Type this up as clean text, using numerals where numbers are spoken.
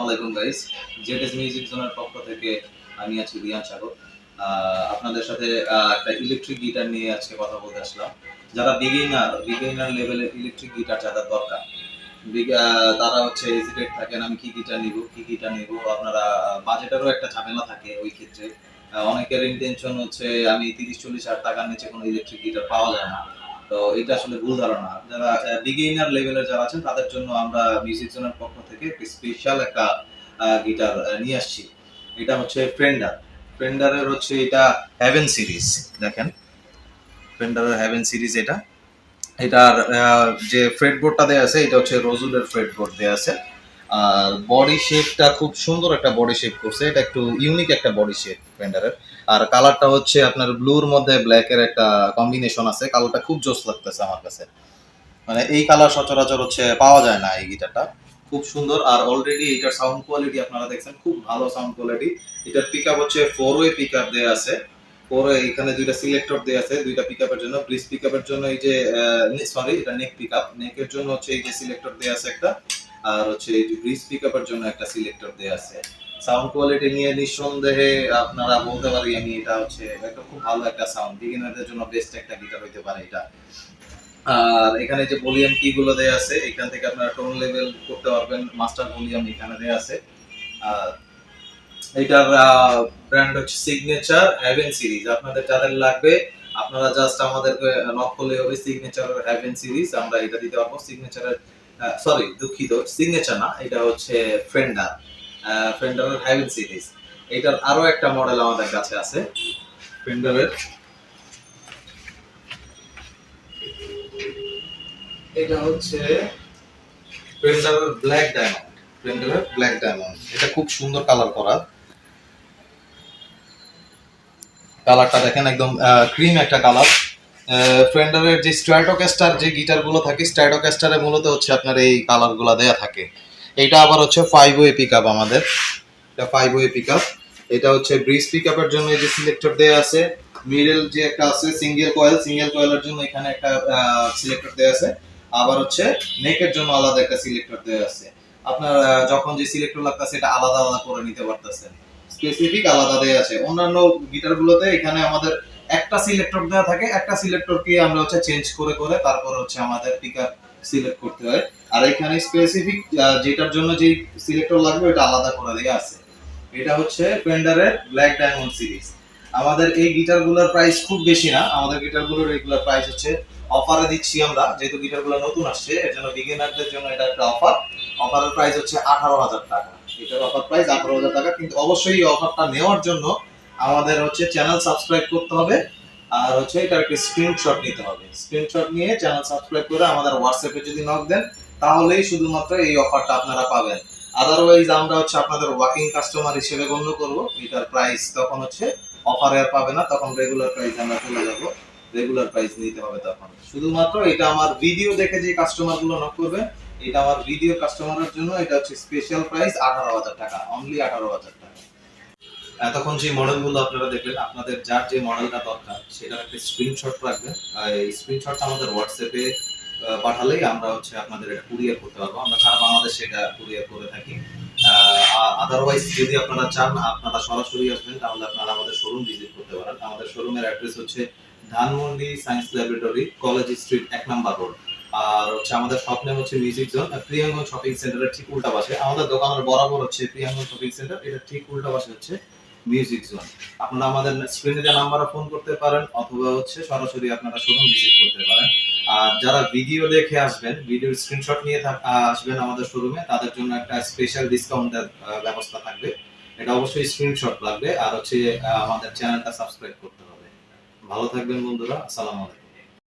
আলাইকুম guys, ZS music জোনের পক্ষ থেকে আমি আছি রিয়ান সাগর। আপনাদের সাথে একটা ইলেকট্রিক গিটার নিয়ে আজকে কথা বলতে আসলাম। যারা বিগিনার লেভেলের ইলেকট্রিক গিটার যাদের দরকার, তারা হচ্ছে হেজিটেট থাকেন আমি কি গিটার নিব। আপনারা বাজেটেরও একটা ঝামেলা থাকে ওই ক্ষেত্রে। অনেকের ইন্টেনশন হচ্ছে আমি 30-40 হাজার টাকার নিচে কোনো ইলেকট্রিক গিটার পাওয়া যায় না। তো এটা আসলে ভুল ধারণা। যারা বিগিনার লেভেলের যারা আছেন তাদের জন্য আমরা মিউজিক জোনের পক্ষ থেকে স্পেশাল একটা গিটার নিয়ে আসছি। এটা হচ্ছে ফ্রেন্ডারের হচ্ছে এটা হেভেন সিরিজ। দেখেন ফ্রেন্ডারের হেভেন সিরিজ এটা। এটার যে ফ্রেটবোর্ডটা দেওয়া আছে এটা হচ্ছে রোজউডের ফ্রেটবোর্ড দেওয়া আছে। আর বডি শেপটা খুব সুন্দর একটা বডি শেপ করছে, এটা একটু ইউনিক একটা বডি শেপ ফেন্ডারের। আর কালারটা হচ্ছে আপনার ব্লুর মধ্যে ব্ল্যাকের একটা কম্বিনেশন আছে, কালারটা খুব জোস লাগতেছে আমার কাছে। মানে এই কালার সচরাচর হচ্ছে পাওয়া যায় না এই গিটারটা, খুব সুন্দর। আর অলরেডি এটার সাউন্ড কোয়ালিটি আপনারা দেখছেন, খুব ভালো সাউন্ড কোয়ালিটি। এটার পিক আপ হচ্ছে 4-ওয়ে পিক আপ দেওয়া আছে। পরে এখানে দুইটা সিলেক্টর দেওয়া আছে দুইটা পিকআপের জন্য। ব্রিজ পিকআপের জন্য এই যে সরি এটা নেক পিকআপ, নেকের জন্য হচ্ছে এই যে সিলেক্টর দেওয়া আছে একটা, আর হচ্ছে এই যে ব্রিজ পিকআপের জন্য একটা সিলেক্টর দেওয়া আছে। সাউন্ড কোয়ালিটি নিয়ে নিঃসন্দেহে আপনারা বলতে পারি আমি এটা হচ্ছে একটা খুব ভালো একটা সাউন্ড, বিগিনারদের জন্য বেস্ট একটা গিটার হইতে পারে এটা। আর এখানে যে ভলিউম কি গুলো দেওয়া আছে, এখান থেকে আপনারা টোন লেভেল করতে পারবেন, মাস্টার ভলিউম এখানে দেওয়া আছে। আর এটার ব্র্যান্ড হচ্ছে সিগনেচার হেভেন সিরিজ। আপনাদের যাদের লাগবে আপনারা জাস্ট আমাদেরকে নক করলে হবে। সিগনেচার হেভেন সিরিজ আমরা এটা দিতে পারবো। সিগনেচারের সরি দুঃখিত, সিগনেচার না, এটা হচ্ছে ফ্রেন্ডারের হেভেন সিরিজ। এটার আরো একটা মডেল আমাদের কাছে আছে ফ্রেন্ডারের। এটা হচ্ছে ফ্রেন্ডারের ব্ল্যাক ডায়মন্ড। ফ্রেন্ডারের ব্ল্যাক ডায়মন্ড এটা খুব সুন্দর কালার করা। কালারটা দেখেন একদম ক্রিম একটা কালার। ফ্রেন্ডারের যে স্ট্র্যাটোক্যাস্টার যে গিটারগুলো থাকে, স্ট্র্যাটোক্যাস্টারে মূলত হচ্ছে আপনার এই কালারগুলো দেয়া থাকে। এটা আবার হচ্ছে 5-ওয়ে পিকআপ আমাদের, এটা 5-ওয়ে পিকআপ। এটা হচ্ছে ব্রিজ পিকআপের জন্য এই যে সিলেক্টর দেয়া আছে। মিডল যে একটা আছে সিঙ্গেল কয়েলের জন্য এখানে একটা সিলেক্টর দেয়া আছে। আবার হচ্ছে নেকের জন্য আলাদা একটা সিলেক্টর দেয়া আছে। আপনার যখন যে সিলেক্টর লাগতেছে এটা আলাদা আলাদা করে নিতে পারতেছেন, স্পেসিফিক আলাদা দেয়া আছে। অন্যান্য গিটারগুলোতে এখানে আমাদের একটা সিলেক্টর দেওয়া থাকে, একটা সিলেক্টরকে আমরা হচ্ছে চেঞ্জ করে করে তারপর হচ্ছে আমাদের পিকআপ সিলেক্ট করতে হয়। আর এখানে স্পেসিফিক যেটার জন্য যেই সিলেক্টর লাগবে এটা আলাদা করে দেয়া আছে। এটা হচ্ছে ফেন্ডারের ব্ল্যাক ডায়মন্ড সিরিজ। আমাদের এই গিটারগুলোর প্রাইস খুব বেশি না, আমাদের গিটারগুলোর রেগুলার প্রাইস হচ্ছে অফারে দিচ্ছি আমরা, যেহেতু গিটারগুলো নতুন আসছে এর জন্য বিগিনারদের জন্য এটা একটা অফার। অফারের প্রাইস হচ্ছে 18,000 টাকা। এটার অফার প্রাইস 18,000 টাকা। কিন্তু অবশ্যই এই অফারটা নেওয়ার জন্য আমাদের হচ্ছে চ্যানেল সাবস্ক্রাইব করতে হবে, আর হচ্ছে এটার একটা স্ক্রিনশট নিতে হবে। স্ক্রিনশট নিয়ে চ্যানেল সাবস্ক্রাইব করে আমাদের হোয়াটসঅ্যাপে যদি নক দেন তাহলেই শুধুমাত্র এই অফারটা আপনারা পাবেন। আদারওয়াইজ আমরা হচ্ছে আপনাদের ওয়ার্কিং কাস্টমার হিসেবে গণ্য করব। এটার প্রাইস তখন হচ্ছে অফারে আর পাবে না, তখন রেগুলার প্রাইস আমরা চলে যাব। রেগুলার প্রাইস নিতে হবে তখন। শুধুমাত্র এটা আমার ভিডিও দেখে যে কাস্টমার গুলো নক করবে, এটা আমার ভিডিও কাস্টমারের জন্য এটা হচ্ছে স্পেশাল প্রাইস 18,000 টাকা, অনলি 18,000 টাকা। এতক্ষণ যে মডেলগুলো আপনারা দেখলেন, আপনাদের যার যে মডেলটা দরকার সেটার একটা স্ক্রিনশট রাখবেন। এই স্ক্রিনশটটা আমাদের হোয়াটসঅ্যাপে পাঠালেই আমরা হচ্ছে আপনাদের এটা কুরিয়ার করতে পারবো। আমরা সারা বাংলাদেশে এটা কুরিয়ার করে থাকি। আদারওয়াইজ যদি আপনারা চান আপনারা সরাসরি আসবেন তাহলে আপনারা আমাদের শোরুম ভিজিট করতে পারেন। আমাদের শোরুমের অ্যাড্রেস হচ্ছে Dhanmondi science laboratory, college street 1 number road. আর হচ্ছে আমাদের শপ নেম হচ্ছে মিউজিক জোন, প্রিয়াঙ্গন শপিং সেন্টারের ঠিক উল্টা পাশে। আমাদের দোকানের বরাবর হচ্ছে প্রিয়াঙ্গন শপিং সেন্টার, এটা ঠিক উল্টা পাশে হচ্ছে মিউজিক জোন। আপনারা আমাদের স্ক্রিনে যে নাম্বারে ফোন করতে পারেন অথবা হচ্ছে সরাসরি আপনারা শোরুম ভিজিট করতে পারেন। আর যারা ভিডিও দেখে আসবেন, ভিডিওর স্ক্রিনশট নিয়ে আসবেন আমাদের শোরুমে, তাদের জন্য একটা স্পেশাল ডিসকাউন্টের ব্যবস্থা থাকবে। এটা অবশ্যই স্ক্রিনশট লাগবে, আর হচ্ছে আমাদের চ্যানেলটা সাবস্ক্রাইব করতে হবে। ভালো থাকবেন বন্ধুরা, আসসালামু আলাইকুম।